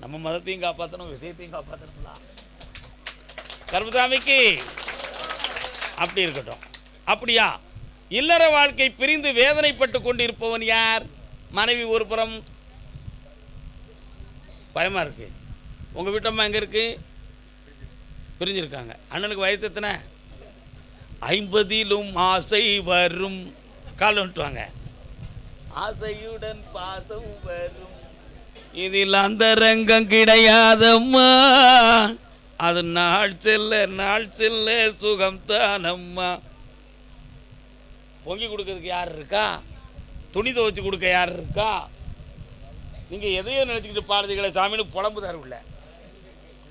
நம்ம மதத்தையும் காப்பாற்றணும், விஷயத்தையும் காப்பாற்றணும்ல. கருப்பசாமிக்கு அப்படி இருக்கட்டும். அப்படியா? இல்லற வாழ்க்கை பிரிந்து வேதனைப்பட்டு கொண்டிருப்பவன் யார்? மனைவி ஒரு புறம். பயமாக இருக்குது. உங்கள் வீட்டம்மா எங்கே இருக்குது? பிரிஞ்சிருக்காங்க. அண்ணனுக்கு வயசு எத்தனை? 50லும் ஆசை வரும். கால் வந்துட்டுவாங்க. ஆசையுடன் பாசம் வரும், இதில் அந்த ரங்கம் கிடையாதம்மா, அது நாள் செல்ல சுகம்தானம்மா. பொங்கி கொடுக்கறதுக்கு யார் இருக்கா? துணி துவைச்சு கொடுக்க யார் இருக்கா? நீங்கள் எதையோ நினச்சிக்கிட்டு பாடுறீங்களே சாமின்னு புலம்பு தரவில்ல.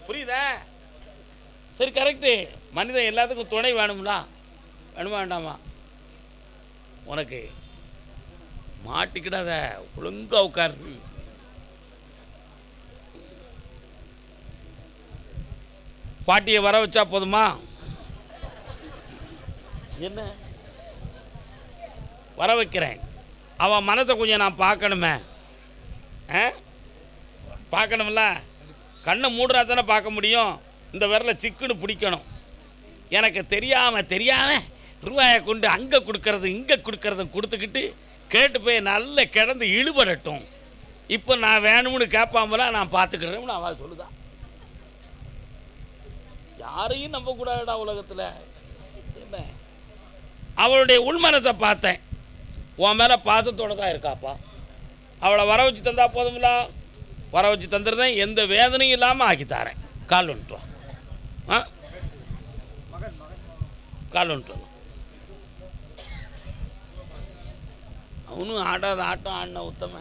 புரியுதா? சரி, கரெக்டு. மனிதன் எல்லாத்துக்கும் துணை வேணும்னா வேணுமா வேண்டாமா? உனக்கு மாட்டிக்கிடாத, ஒழுங்கா உட்காரு. பாட்டியை வர வச்சா போதுமா? என்ன வர வைக்கிறேன், அவன் மனத்தை கொஞ்சம் நான் பார்க்கணுமே. பார்க்கணும்ல. கண்ணை மூடுறா தானே பார்க்க முடியும். இந்த விரலை சிக்குன்னு பிடிக்கணும். எனக்கு தெரியாமல் ரூபாயை கொண்டு அங்கே கொடுக்கறது இங்கே கொடுக்கறதும் கொடுத்துக்கிட்டு கேட்டு போய் நல்ல கிடந்து இழுபடட்டும். இப்போ நான் வேணும்னு கேட்பாமலாம் நான் பார்த்துக்கிறேன்னு அவள் சொல்லுதான். யாரையும் நம்பக்கூடாதுடா உலகத்தில். என்ன, அவளுடைய உள்மனத்தை பார்த்தேன். உன் மேலே பாசத்தோடு தான் இருக்காப்பா. அவளை வர வச்சு தந்தா போதும்ல. வர வச்சு தந்துருந்தேன், எந்த வேதனையும் இல்லாமல் ஆக்கித்தாரேன். கால் வந்துட்டு வா. கால் வந்துட்டு அவனும் ஆடாத ஆட்டம் ஆடின உத்தம.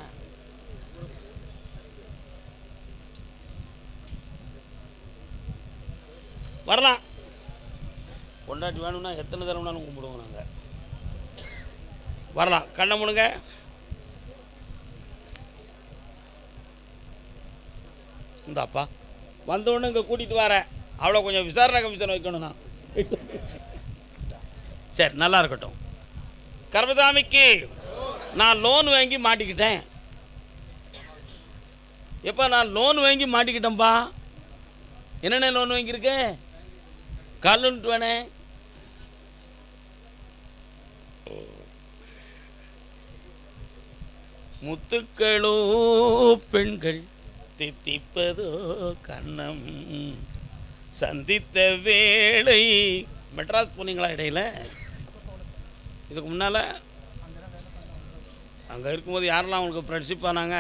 வரலாம். கொண்டாட்டி வேணும்னா எத்தனை தடவைனாலும் கும்பிடுவோம் நாங்கள். வரலாம். கண்ணை முடுங்க. இந்தாப்பா வந்தோடனே இங்கே கூட்டிகிட்டு வரேன். அவ்வளோ கொஞ்சம் விசாரணை கமிஷன் வைக்கணும்ண்ணா. சரி, நல்லா இருக்கட்டும். கருப்பசாமிக்கு நான் லோன் வாங்கி மாட்டிக்கிட்டேன். எப்போ நான் லோன் வாங்கி மாட்டிக்கிட்டேன்ப்பா? என்னென்ன லோன் வாங்கியிருக்கேன்? கால்னுட்டு வேணே. முத்துக்களோ பெண்கள் தித்திப்பதோ கண்ணம் சந்தித்த வேளை. மெட்ராஸ் போனீங்களா இடையில? இதுக்கு முன்னால் அங்கே இருக்கும்போது யாரெல்லாம் உங்களுக்கு ஃப்ரெண்ட்ஷிப் ஆனாங்க?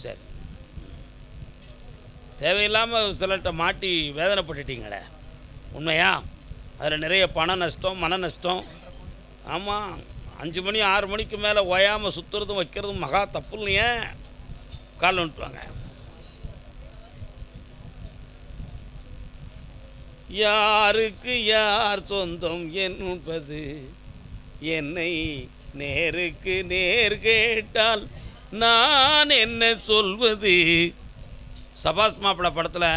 சரி, தேவையில்லாமல் சிலர்கிட்ட மாட்டி வேதனைப்பட்டுட்டீங்களே, உண்மையா? அதில் நிறைய பண நஷ்டம், மன நஷ்டம். ஆமாம், 5 மணி 6 மணிக்கு மேலே ஓயாமல் சுற்றுறதும் வைக்கிறதும் மகா தப்பு இல்லையே. கால் வந்துட்டுவாங்க. யாருக்கு யார் சொந்தம் என்பது என்னை நேருக்கு நேர் கேட்டால் நான் என்ன சொல்வது? சபாஸ் மாப்பிள்ளை படத்தில்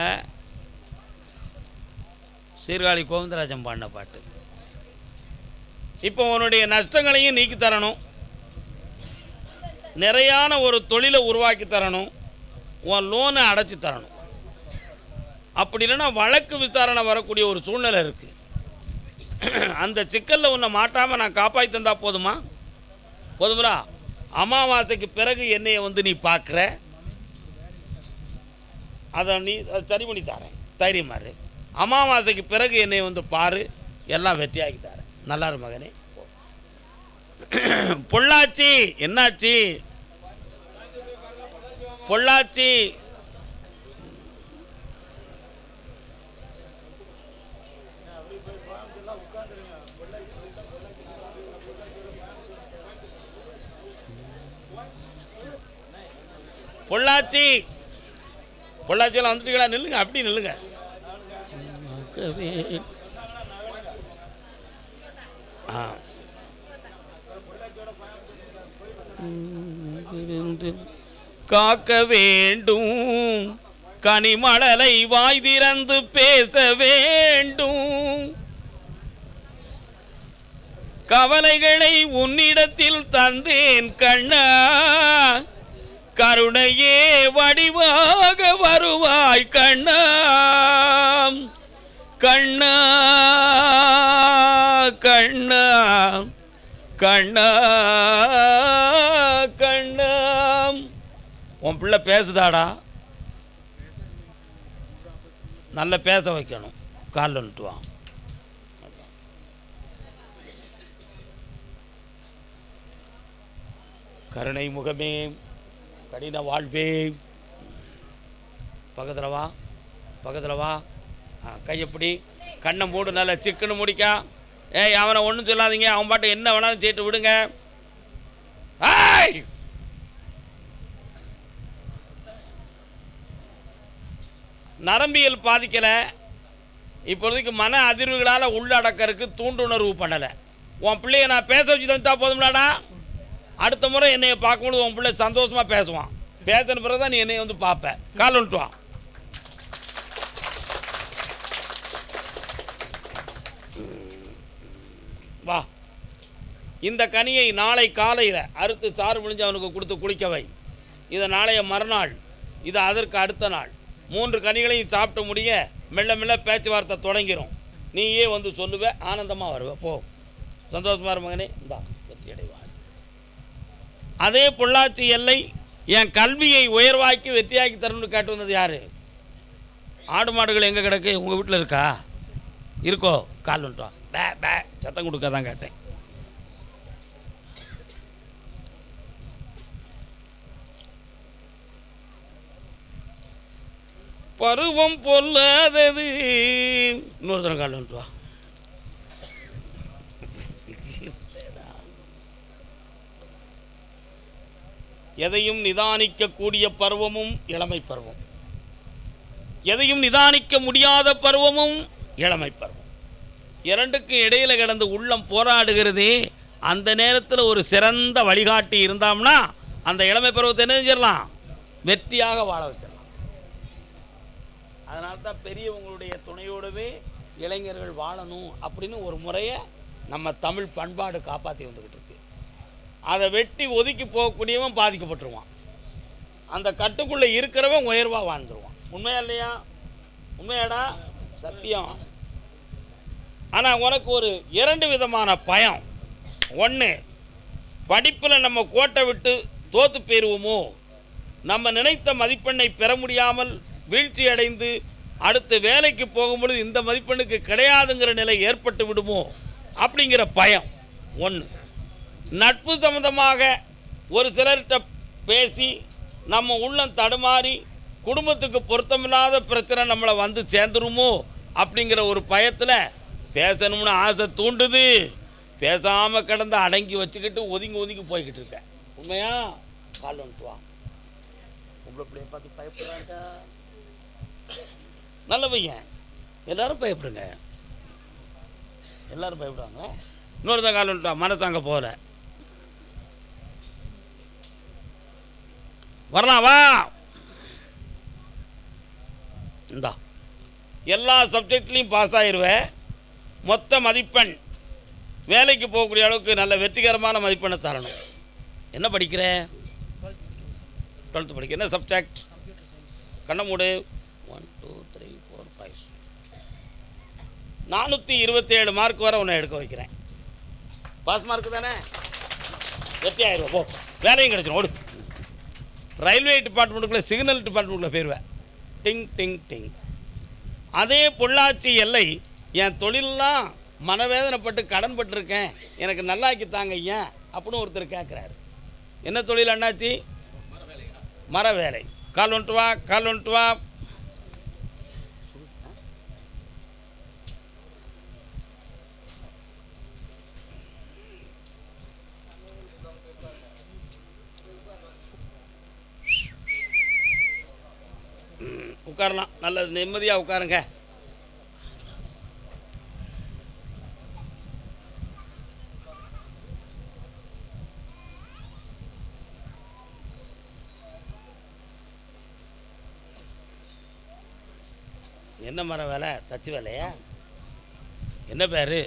சீர்காழி கோவிந்தராஜன் பாடின பாட்டு. இப்போ உன்னுடைய நஷ்டங்களையும் நீக்கி தரணும், நிறையான ஒரு தொழிலை உருவாக்கி தரணும், உன் லோனை அடைச்சி தரணும். அப்படி இல்லைன்னா வழக்கு விசாரணை வரக்கூடிய ஒரு சூழ்நிலை இருக்குது. அந்த சிக்கலில் உன்னை மாட்டாமல் நான் காப்பாற்றி தந்தா போதுமா? போதுங்களா? அமாவாசைக்கு பிறகு என்னையை வந்து நீ பார்க்குற, அதை நீ சரி பண்ணி தரேன், தைரியமாரு. அமாவாசைக்கு பிறகு என்னை வந்து பாரு, எல்லாம் வெற்றியாகி தரேன். நல்லாரு மகனே. பொள்ளாச்சி என்னாச்சு? பொள்ளாச்சி பொள்ளாச்சி பொள்ளாச்சியெல்லாம் வந்துட்டீங்களா? நில்லுங்க, அப்படி நில்லுங்க. காக்க வேண்டும் கனிமழலை வாய் திறந்து பேச வேண்டும், கவலைகளை உன்னிடத்தில் தந்தேன் கண்ணா, கருணையே வடிவாக வருவாய் கண்ணா கண்ணா கண்ணா கண்ணா கண்ணா. உன் பிள்ளை பேசுதாடா? நல்ல பேச வைக்கணும். காலில் நிட்டுவான். கருணை முகமே கடின வாழ்வே. பக்கத்தில் வா, பக்கத்தில் வா. கையப்படி கண்ணை மூடு, நல்லா சிக்கன்னு முடிக்கா. ஏய், அவனை ஒன்றும் சொல்லாதீங்க, அவன் பாட்டு என்ன வேணாலும் செய்ட்டு விடுங்க. ஏய், நரம்பியல் பாதிக்கலை, இப்போதைக்கு மன அதிர்வுகளால் உள்ளடக்கறதுக்கு தூண்டுணர்வு பண்ணலை. உன் பிள்ளைய நான் பேச வச்சு தந்தா போதும்லாடா. அடுத்த முறை என்னைய பார்க்கும்போது உன் பிள்ளை சந்தோஷமாக பேசுவான். பேசின பிறகு தான் நீ என்னைய வந்து பார்ப்ப. கால் விட்டுவான். வா, இந்த கனியை நாளை காலையில் அறுத்து சாறு முடிஞ்சு அவனுக்கு கொடுத்து குளிக்கவை. இதை நாளைய மறுநாள், இது அதற்கு அடுத்த நாள். 3 கனிகளையும் சாப்பிட்டு முடிய மெல்ல மெல்ல பேச்சுவார்த்தை தொடங்கிடும். நீயே வந்து சொல்லுவ, ஆனந்தமாக வருவ. போ, சந்தோஷமாக இரு மகனே, இந்தா வெற்றி அடைவாய். அதே பொள்ளாச்சி எல்லை என் கல்வியை உயர்வாக்கி வெற்றியாக்கி தரணும்னு கேட்டு வந்தது யார்? ஆடு மாடுகள் எங்கே கிடக்கு? உங்கள் வீட்டில் இருக்கா? இருக்கோ? கால் வந்துட்டோம். பே பே சத்தம் கொடுக்க தான் கேட்டேன். பருவம் பொல்லாதது. இன்னொருத்தர கால் வந்துட்டு வா. எதையும் நிதானிக்கக்கூடிய பருவமும் இளமை பருவம், எதையும் நிதானிக்க முடியாத பருவமும் இளமை பருவம். இரண்டுக்கு இடையில கிடந்து உள்ளம் போராடுகிறதே. அந்த நேரத்தில் ஒரு சிறந்த வழிகாட்டி இருந்தாம்னா அந்த இளமை பருவத்தை என்ன செஞ்சிடலாம்? வெற்றியாக வாழ வச்சிடலாம். அதனால தான் பெரியவங்களுடைய துணையோடவே இளைஞர்கள் வாழணும் அப்படின்னு ஒரு முறையை நம்ம தமிழ் பண்பாடு காப்பாற்றி வந்துக்கிட்டு இருக்கு. அதை வெட்டி ஒதுக்கி போகக்கூடியவன் பாதிக்கப்பட்டுருவான். அந்த கட்டுக்குள்ளே இருக்கிறவன் உயர்வாக வாழ்ந்துருவான். உண்மையா இல்லையா? உண்மையாடா? சத்தியம். ஆனால் உனக்கு ஒரு 2 விதமான பயம். ஒன்று, படிப்பில் நம்ம கோட்டை விட்டு தோற்று போயிடுவோமோ, நம்ம நினைத்த மதிப்பெண்ணை பெற முடியாமல் வீழ்ச்சி அடைந்து அடுத்து வேலைக்கு போகும்பொழுது இந்த மதிப்பெண்ணுக்கு கிடையாதுங்கிற நிலை ஏற்பட்டு விடுமோ அப்படிங்கிற பயம் ஒன்று. நட்பு சம்பந்தமாக ஒரு சிலர்கிட்ட பேசி நம்ம உள்ளம் தடுமாறி குடும்பத்துக்கு பொருத்தமில்லாத பிரச்சனை நம்மளை வந்து சேர்ந்துருமோ அப்படிங்கிற ஒரு பயத்தில் பேசணும்னு ஆசை தூண்டுது. பேசாமல் கிடந்து அடங்கி வச்சுக்கிட்டு ஒதுங்கி ஒதுங்கி போய்கிட்டு இருக்கேன். உண்மையா? கால் வந்துட்டு வா. உங்களை பிள்ளைய பார்த்து பயப்படுறாங்க. நல்ல பையன், எல்லாரும் பயப்படுங்க, எல்லாரும் பயப்படுவாங்க. இன்னொருத்த கால் வந்துட்டா, மனசாங்க போகல. வரலாம் வா. இந்தா எல்லா சப்ஜெக்ட்லேயும் பாஸ் ஆகிடுவேன். மொத்த மதிப்பெண் வேலைக்கு போகக்கூடிய அளவுக்கு நல்ல வெற்றிகரமான மதிப்பெண்ணை தரணும். என்ன படிக்கிற? 12th படிக்க. என்ன சப்ஜெக்ட்? கண்ண மூடு. 1 2 3 4 5 427 மார்க் வரை உன்னை எடுக்க வைக்கிறேன். பாஸ் மார்க் தானே? வெற்றி ஆயிடுவோம். போ, வேலையும் கிடச்சிடும். ஓடு. ரயில்வே டிபார்ட்மெண்ட்டுக்குள்ளே, சிக்னல் டிபார்ட்மெண்ட்டுக்குள்ளே போயிடுவேன். டிங் டிங் டிங். அதே பொள்ளாச்சி எல்லை என் தொழிலெலாம் மனவேதனைப்பட்டு கடன்பட்டுருக்கேன், எனக்கு நல்லாக்கி தாங்க ஏன் அப்படின்னு ஒருத்தர் கேட்குறாரு. என்ன தொழில் அண்ணாச்சி? மர வேலை. கால் வந்துட்டு வா, கால் வந்துட்டு வா. உட்காரலாம், நல்ல நிம்மதியாக உட்காருங்க. என்ன மர வேலை? தச்சு வேலையா? என்ன பேர்?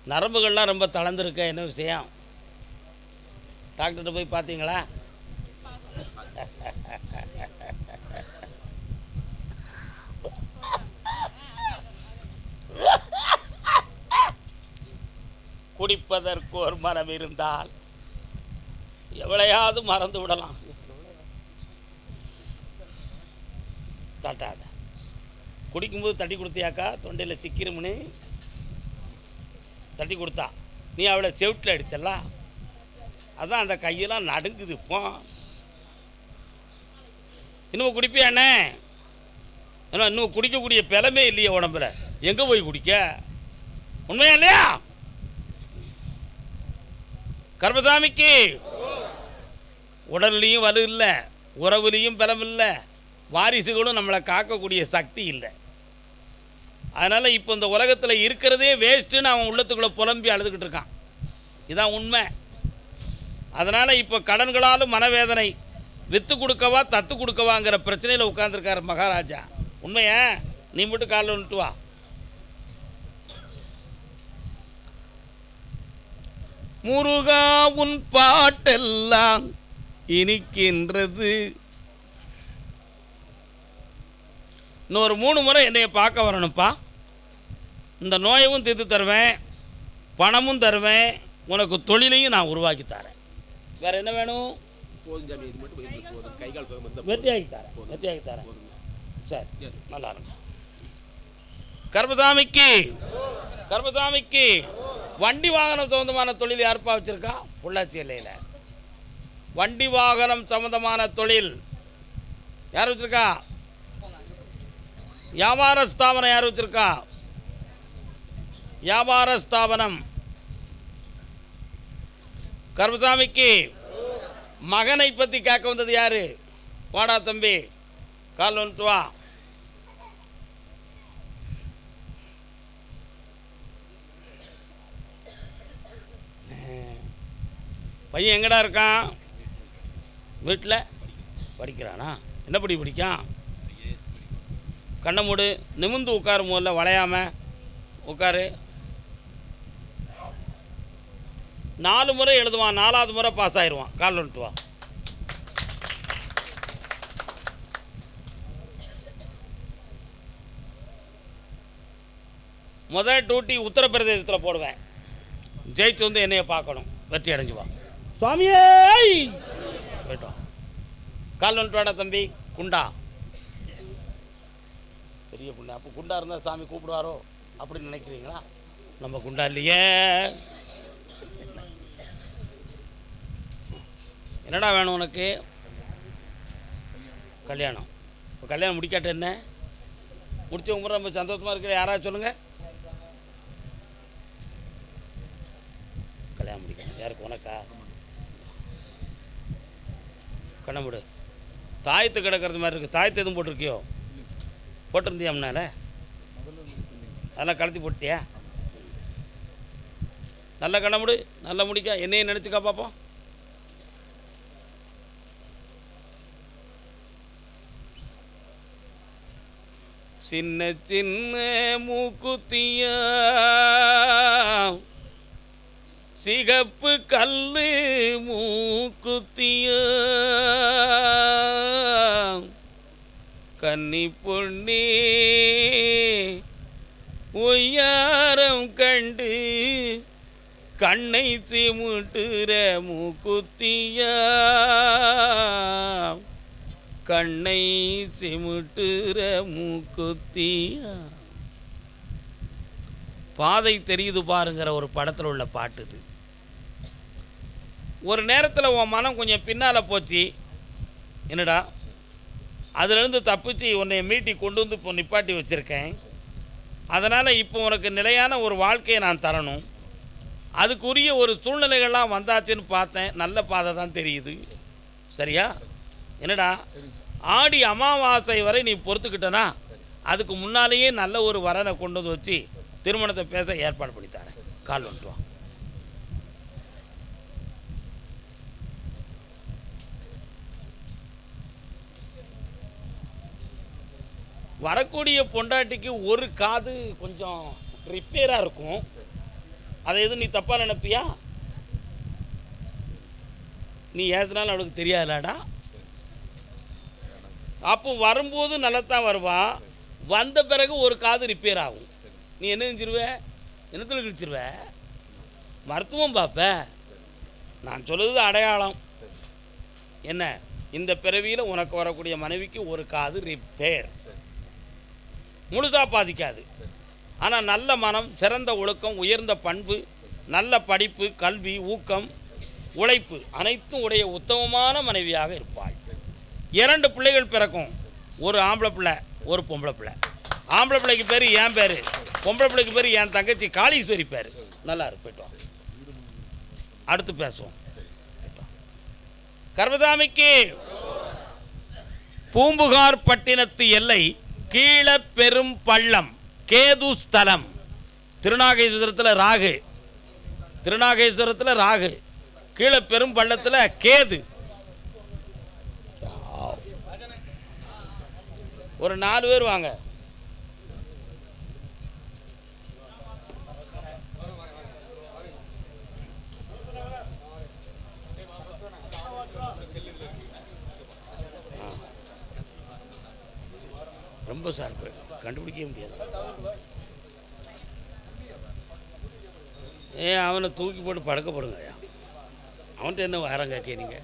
நரம்புகள்லாம் ரொம்ப தளர்ந்துருக்க, என்ன விஷயம்? டாக்டர்கிட்ட போய் பார்த்தீங்களா? குடிப்பதற்கு ஒரு மனம் இருந்தால் எவ்வளையாவது மறந்து விடலாம். தட்டாத குடிக்கும்போது தட்டி கொடுத்தியாக்கா, தொண்டையில் சிக்கிரும்னு தட்டி கொடுத்தா, நீ அவளை செவிட்டில் அடிச்சல, அதான் அந்த கையெல்லாம் நடுங்குது. இப்போ இன்னும் குடிப்பியாண்ணே? ஏன்னா இன்னும் குடிக்கக்கூடிய பிளமே இல்லையே உடம்புல, எங்கே போய் குடிக்க? உண்மையா இல்லையா? கர்மசாமிக்கு உடல்லையும் வலு இல்லை, உறவுலையும் பலம் இல்லை, வாரிசுகளும் நம்மளை காக்கக்கூடிய சக்தி இல்லை. அதனால் இப்போ இந்த உலகத்தில் இருக்கிறதே வேஸ்ட்டுன்னு அவன் உள்ளத்துக்குள்ளே புலம்பி அழுதுகிட்டு இருக்கான். இதுதான் உண்மை. அதனால் இப்போ கடன்களாலும் மனவேதனை, விற்று கொடுக்கவா தத்து கொடுக்கவாங்கிற பிரச்சனையில் உட்காந்துருக்கார் மகாராஜா. உண்மையா? நீ மட்டும் காலில் வந்துட்டு வா. முருகா உன் பாட்டெல்லாம் இனிக்கின்றது. இன்னொரு 3 முறை என்னைய பார்க்க வரணும்ப்பா. இந்த நோயவும் தீர்த்து தருவேன், பணமும் தருவேன், உனக்கு தொழிலையும் நான் உருவாக்கி தரேன். வேற என்ன வேணும்? வெற்றியாகி தரேன், வெற்றியாகி தரேன். சரி, நல்லா இருக்கும். கர்மசாமிக்கு கர்மசாமிக்கு வண்டி வாகனம் சம்பந்தமான தொழில் யாருப்பா வச்சிருக்கா? பொள்ளாச்சி எல்லையில் வண்டி வாகனம் சம்பந்தமான தொழில் யார் வச்சிருக்கா? வியாபார ஸ்தாபனம் யார் வச்சிருக்கா? வியாபார ஸ்தாபனம். கர்மசாமிக்கு மகனை பற்றி கேட்க வந்தது யாரு? வாடா தம்பி, கால் வந்துட்டு வா. பையன் எங்கடா இருக்கான்? வீட்டில் படிக்கிறானா? என்ன படிக்கான்? கண்ணை மூடு, நிமிந்து உட்காரு, முதல்ல வளையாம உட்காரு. 4 முறை எழுதுவான், 4ஆவது முறை பாஸ் ஆயிடுவான். கால் வந்துட்டு வா. முதல் டியூட்டி உத்தரப்பிரதேசத்தில் போடுவேன். ஜெயிச்சு வந்து என்னைய பார்க்கணும், வெற்றி அடைஞ்சு வா. சுவாமியே போயிட்டோம். கால் வந்துட்டு வாடா தம்பி. குண்டா, பெரிய குண்டா. அப்போ குண்டா இருந்தால் சாமி கூப்பிடுவாரோ அப்படின்னு நினைக்கிறீங்களா? நம்ம குண்டா இல்லையே. என்னடா வேணும் உனக்கு? கல்யாணம். இப்போ கல்யாணம் முடிக்காட்ட என்ன? முடிச்சவங்க முறை நம்ம சந்தோஷமாக இருக்கிற யாராவது சொல்லுங்கள். கல்யாணம் முடிக்கணும். யாருக்கு? உனக்கா? கண்ணமுடு. தாயத்து கிடக்கிறது மாதிரி இருக்குது. தாயத்து எதுவும் போட்டிருக்கியோ? போட்டிருந்தியா முன்னால? அதெல்லாம் கலத்தி போட்டியா? நல்ல கண்ணமுடு, நல்லா முடிக்க. என்னையும் நினச்சிக்கா பார்ப்போம். சின்ன சின்ன மூக்குத்தியா, சிகப்பு கல்லு மூக்குத்தியா, கன்னி பொண்ணே ஒய்யாரம் கண்டு கண்ணை சிமுட்டுற மூக்குத்தியா, கண்ணை சிமுட்டுற மூக்குத்தியா. பாதை தெரியுது பாருங்கிற ஒரு படத்தில் உள்ள பாட்டு இது. ஒரு நேரத்தில் உன் மனம் கொஞ்சம் பின்னால் போச்சு. என்னடா, அதிலிருந்து தப்பிச்சு உன்னை மீட்டி கொண்டு வந்து இப்போ நிப்பாட்டி வச்சுருக்கேன். அதனால் இப்போ உனக்கு நிலையான ஒரு வாழ்க்கையை நான் தரணும். அதுக்குரிய ஒரு சூழ்நிலைகள்லாம் வந்தாச்சுன்னு பார்த்தேன். நல்ல பாதை தான் தெரியுது. சரியா? என்னடா, ஆடி அமாவாசை வரை நீ பொறுத்துக்கிட்டனா அதுக்கு முன்னாலேயே நல்ல ஒரு வரனை கொண்டு வந்து வச்சு திருமணத்தை பேச ஏற்பாடு பண்ணித்தாரேன். கால் வந்துட்டு வா. வரக்கூடிய பொண்டாட்டிக்கு ஒரு காது கொஞ்சம் ரிப்பேராக இருக்கும். அதை எதுவும் நீ தப்பாக நினைப்பியா? நீ ஏசுனாலும் அவளுக்கு தெரியாதுலாடா. அப்போ வரும்போது நல்லத்தான் வருவான், வந்த பிறகு ஒரு காது ரிப்பேர் ஆகும். நீ என்ன செஞ்சிருவ? என்னத்தில் கிழிச்சிருவ? மருத்துவம் பார்ப்ப. நான் சொல்லுறது அடையாளம் என்ன, இந்த பிறவியில் உனக்கு வரக்கூடிய மனைவிக்கு ஒரு காது ரிப்பேர், முழுசாக பாதிக்காது. ஆனால் நல்ல மனம், சிறந்த ஒழுக்கம், உயர்ந்த பண்பு, நல்ல படிப்பு, கல்வி, ஊக்கம், உழைப்பு அனைத்தும் உடைய உத்தமமான மனைவியாக இருப்பாள். 2 பிள்ளைகள் பிறக்கும், ஒரு ஆம்பளை பிள்ளை ஒரு பொம்பளை பிள்ளை. ஆம்பளை பிள்ளைக்கு பேர் என் பேர், பொம்பளை பிள்ளைக்கு பேர் என் தங்கச்சி காளீஸ்வரி பேர். நல்லா இருப்போம், அடுத்து பேசுவோம். கர்மசாமிக்கு பூம்புகார் பட்டினத்து எல்லை கீழ பெரும் பள்ளம் கேது ஸ்தலம். திருநாகேஸ்வரத்தில் ராகு, திருநாகேஸ்வரத்தில் ராகு, கீழே பெரும் பள்ளத்தில் கேது. ஒரு 4 பேர் வாங்க. ரொம்ப சார்பு கண்டுபிடிக்க முடியாது. அவனை தூக்கி போட்டு படுக்கப்படுங்க. அவன்கிட்ட என்ன வாரம் கேட்க?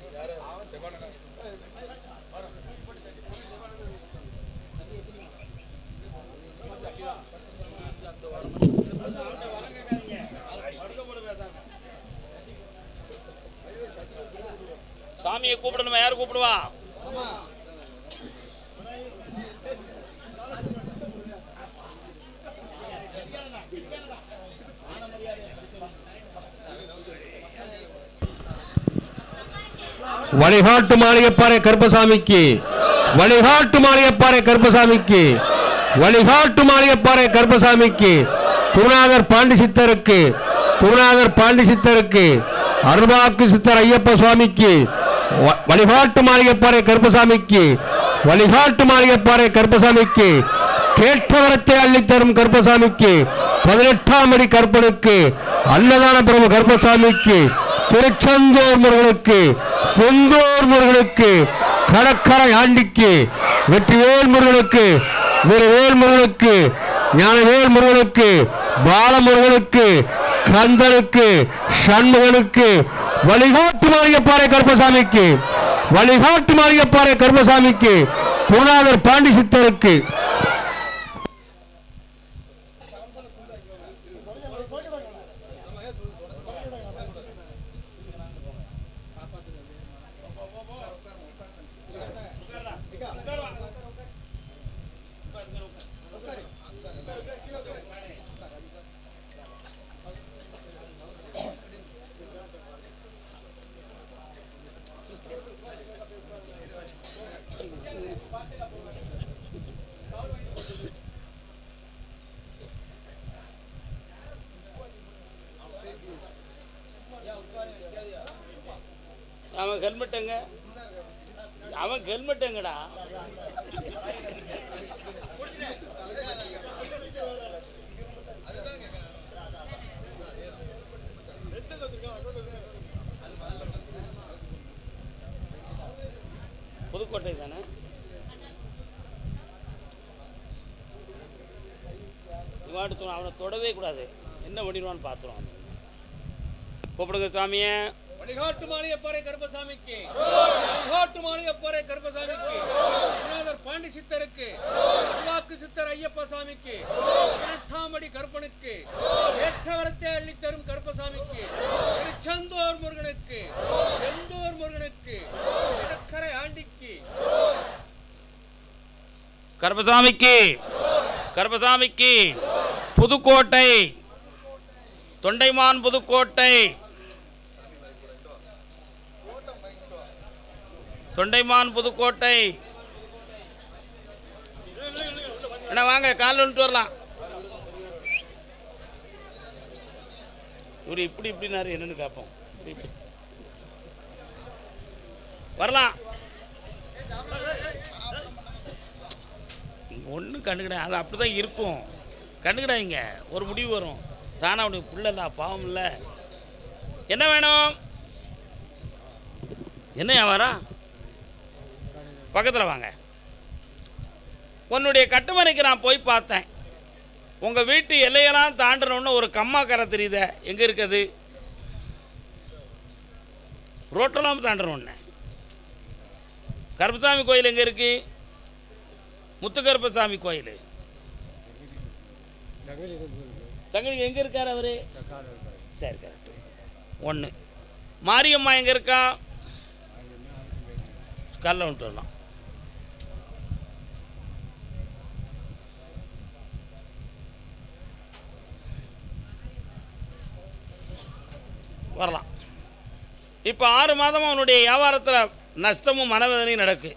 சாமியை கூப்பிடணுமா? யார் கூப்பிடுவா? வழிகாட்டு மாளிகைப்பாறை கருப்பசாமிக்கு, வழிகாட்டு மாளிகைப்பாறை கருப்பசாமிக்கு, வழிகாட்டு மாளிகைப்பாறை கருப்பசாமிக்கு, குருநாதர் பாண்டி சித்தருக்கு, குருநாதர் பாண்டி சித்தருக்கு, அருள்வாக்கு சித்தர் ஐயப்ப சுவாமிக்கு, வழிகாட்டு மாளிகைப்பாறை கருப்பசாமிக்கு, வழிகாட்டு மாளிகைப்பாறை கருப்பசாமிக்கு, கேட்டவரத்தை அள்ளித்தரும் கருப்பசாமிக்கு, 18ஆம் அடி கற்பனுக்கு, அன்னதான பிரபு கருப்பசாமிக்கு, திருச்செந்தூர் முருகனுக்கு, செந்தூர் முருகனுக்கு, கடற்கரை ஆண்டிக்கு, வெற்றிவேல் முருகனுக்கு, வீரவேல் முருகனுக்கு, ஞானவேல் முருகனுக்கு, பாலமுருகனுக்கு, கந்தனுக்கு, சண்முகனுக்கு, வழிகாட்டு மாளிகைப்பாறை கருப்பசாமிக்கு, வழிகாட்டு மாளிகைப்பாறை கருப்பசாமிக்கு, குருநாதர் பாண்டி சித்தருக்கு. அவன் ஹெல்மெட்டுங்க, அவன் ஹெல்மெட்டுங்கடா. புதுக்கோட்டை தானே? இவாட்டு அவனை தொடவே கூடாது, என்ன பண்ணிடுவான்னு பார்த்துருவான். கூப்பிடுங்க சாமியை. வழிகாட்டு மாளிகைப்பாறை கருப்பசாமிக்கு, வழிகாட்டு மாளிகைப்பாறை கருப்பசாமிக்கு, குருநாதர் பாண்டி சித்தருக்கு, அருள்வாக்கு சித்தர் ஐயப்ப சாமிக்கு, 18ஆம் அடி கற்பனுக்கு, ஏற்றவரத்தை அள்ளித்தரும் கருப்பசாமிக்கு, திருச்செந்தூர் முருகனுக்கு, செந்தூர் முருகனுக்கு, கடற்கரை ஆண்டிக்கு, கருப்பசாமிக்கு, கருப்பசாமிக்கு, புதுக்கோட்டை, தொண்டைமான் புதுக்கோட்டை, தொண்டைமான் புதுக்கோட்டை. அண்ணா வாங்க, காலில் வந்துட்டு வரலாம். இவர் இப்படி இப்படினாரு, என்னன்னு கேட்போம். வரலாம். ஒன்றும் கண்டுக்கிட, அது அப்படி தான் இருக்கும். கண்டுக்கிடாதீங்க, ஒரு முடிவு வரும். தானே அவனுடைய பிள்ளைல பாவம் இல்லை. என்ன வேணும்? என்ன வியாபாரம்? பக்கத்தில் வாங்க. உன்னுடைய கட்டுமனைக்கு நான் போய் பார்த்தேன். உங்கள் வீட்டு எல்லையெல்லாம் தாண்டணுன்னு ஒரு கம்மா கரை தெரியுத, எங்கே இருக்குது? ரோட்டெல்லாம் தாண்டணுன்னு. கருப்பசாமி கோயில் எங்கே இருக்கு? முத்துக்கருப்பசாமி கோயில் தங்களுக்கு எங்கே இருக்கார் அவரு? சரி, கரெக்டு. ஒன்று. மாரியம்மா எங்கே இருக்கா? கல்ல விட்டு வரலாம். வரலாம். இப்போ 6 மாதமாக அவனுடைய வியாபாரத்தில் நஷ்டமும் மனவேதனையும் நடக்கு.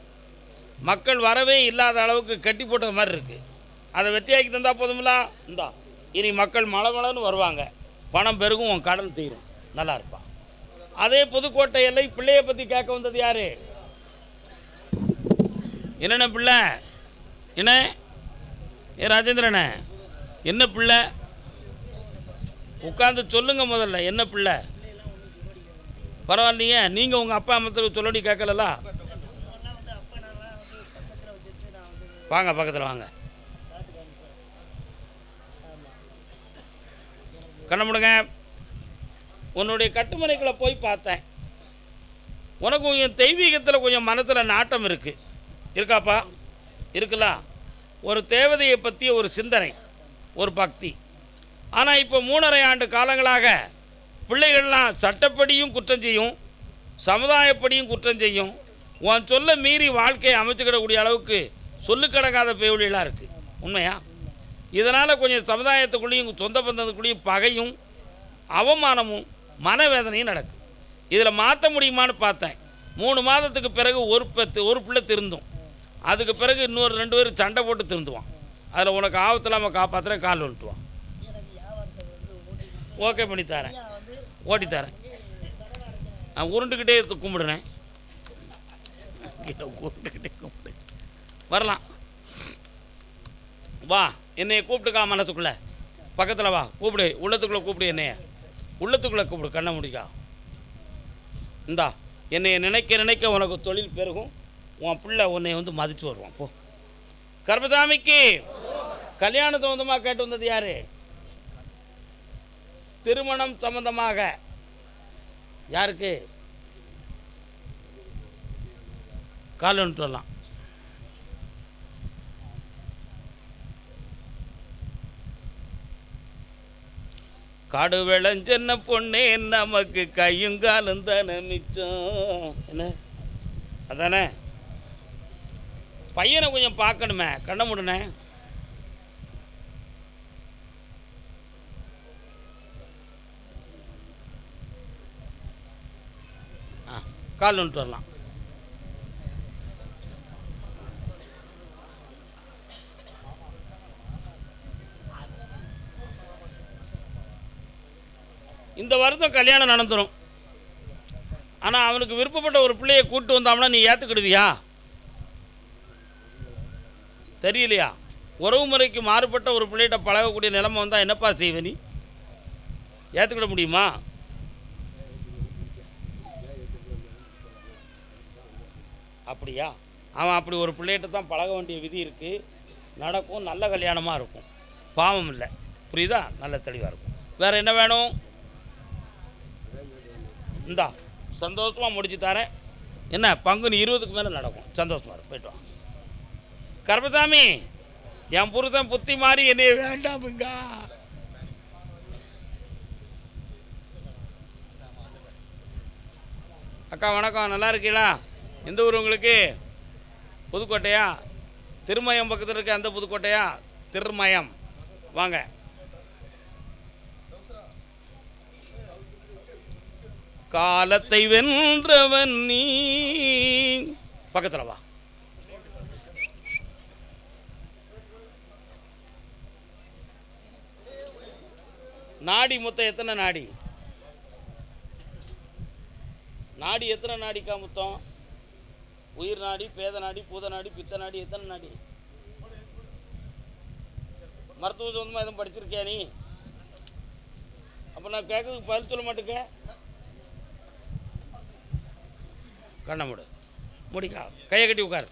மக்கள் வரவே இல்லாத அளவுக்கு கட்டி போட்டது மாதிரி இருக்குது. அதை வெட்டியாக்கி தந்தால் போதுமில்ல? இந்தா இனி மக்கள் மழை வருவாங்க, பணம் பெருகும், உன் கடன் தீரும், நல்லா இருப்பான். அதே புதுக்கோட்டை எல்லை பிள்ளையை பற்றி கேட்க வந்தது யார்? என்னென்ன பிள்ளை? என்ன ராஜேந்திரனே, என்ன பிள்ளை? உட்காந்து சொல்லுங்க முதல்ல, என்ன பிள்ளை? பரவாயில்லையே, நீங்கள் உங்கள் அப்பா அம்மா சொல்லி கேட்கலல்ல? வாங்க, பக்கத்தில் வாங்க. கண்ண முடுங்க. உன்னுடைய கட்டுமனைக்குள்ளே போய் பார்த்தேன். உனக்கு கொஞ்சம் தெய்வீகத்தில் கொஞ்சம் மனசில் நாட்டம் இருக்குது. இருக்காப்பா? இருக்குல்ல? ஒரு தேவதையை பற்றிய ஒரு சிந்தனை, ஒரு பக்தி. ஆனால் இப்போ 3.5 ஆண்டு காலங்களாக பிள்ளைகள்லாம் சட்டப்படியும் குற்றம் செய்யும், சமுதாயப்படியும் குற்றம் செய்யும். உன் சொல்ல மீறி வாழ்க்கையை அமைச்சுக்கிடக்கூடிய அளவுக்கு சொல்லுக்கடங்காத பேவழியெல்லாம் இருக்குது. உண்மையா? இதனால் கொஞ்சம் சமுதாயத்துக்குள்ளேயும் சொந்த பந்தத்துக்குள்ளேயும் பகையும் அவமானமும் மனவேதனையும் நடக்கும். இதில் மாற்ற முடியுமான்னு பார்த்தேன். 3 மாதத்துக்கு பிறகு ஒரு பிள்ளை திருந்தும். அதுக்கு பிறகு இன்னொரு 2 பேர் சண்டை போட்டு திருந்துவான். அதில் உனக்கு ஆபத்தில்லாமல் காப்பாற்றுறேன், கால் வந்துட்டுவான். ஓகே பண்ணி தரேன், ஓட்டி தரேன். உருண்டுக்கிட்டே கும்பிடுனேன், உருண்டுக்கிட்டே கும்பிடு. வரலாம், வா. என்னையை கூப்பிட்டுக்கா, மனசுக்குள்ளே பக்கத்தில் வா, கூப்பிடு. உள்ளத்துக்குள்ளே கூப்பிடு, என்னைய உள்ளத்துக்குள்ளே கூப்பிடு. கண்ணை முடிக்கா. இந்தா என்னையை நினைக்க உனக்கு தொழில் பெருகும். உன் பிள்ளை உன்னை வந்து மதித்து வருவான். போ. கருப்பசாமிக்கு கல்யாண சம்பந்தமாக கேட்டு வந்தது யாரு? திருமணம் சம்பந்தமாக. யாருக்கு? கால் வந்துட்டு வரலாம். காடு விளைஞ்சென்ன பொண்ணே, நமக்கு கையுங்காலும் தானே மிச்சம். என்ன அதானே? பையனை கொஞ்சம் பார்க்கணுமே, கண்ண முடுனே. கால் வந்துட்டு வரலாம். இந்த வருஷம் கல்யாணம் நடந்துடும். ஆனால் அவனுக்கு விருப்பப்பட்ட ஒரு பிள்ளையை கூப்பிட்டு வந்தாம்னா நீ ஏற்றுக்கிடுவியா? தெரியலையா? உறவு முறைக்கு மாறுபட்ட ஒரு பிள்ளைகிட்ட பழகக்கூடிய நிலைமை வந்தால் என்னப்பா செய்வே? நீ ஏற்றுக்கிட முடியுமா? அப்படியா? அவன் அப்படி ஒரு பிள்ளைகிட்ட தான் பழக வேண்டிய விதி இருக்குது. நடக்கும், நல்ல கல்யாணமாக இருக்கும், பாவம் இல்லை. புரியுதா? நல்ல தெளிவாக இருக்கும். வேறு என்ன வேணும்? இந்தா சந்தோஷமாக முடிச்சு தரேன். என்ன பங்குனி 20க்கு மேலே நடக்கும். சந்தோஷமாக இருக்கும், போய்ட்டு வா. கருப்பசாமி, என் புருஷன் புத்தி மாறி என்னைய வேண்டாமுங்க. அக்கா வணக்கம், நல்லா இருக்கீங்களா? எந்த ஊர் உங்களுக்கு? புதுக்கோட்டையா? திருமயம் பக்கத்தில் இருக்க அந்த புதுக்கோட்டையா? திருமயம். வாங்க. காலத்தை வென்றவன் நீ. பக்கத்தில் வா. நாடி மொத்தம் எத்தனை நாடி? நாடி எத்தனை நாடிக்கா மொத்தம்? உயிர் நாடி, பேத நாடி, பூத நாடி, பித்த நாடி, எத்தனை நாடி? மருத்துவ சொந்தமாக எதுவும் படிச்சிருக்கியா நீ? அப்போ நான் கேட்கறதுக்கு பதில் சொல்ல மாட்டேங்க. கண்ணை மூடு, முடிக்கா, கையை கட்டி உட்காரு.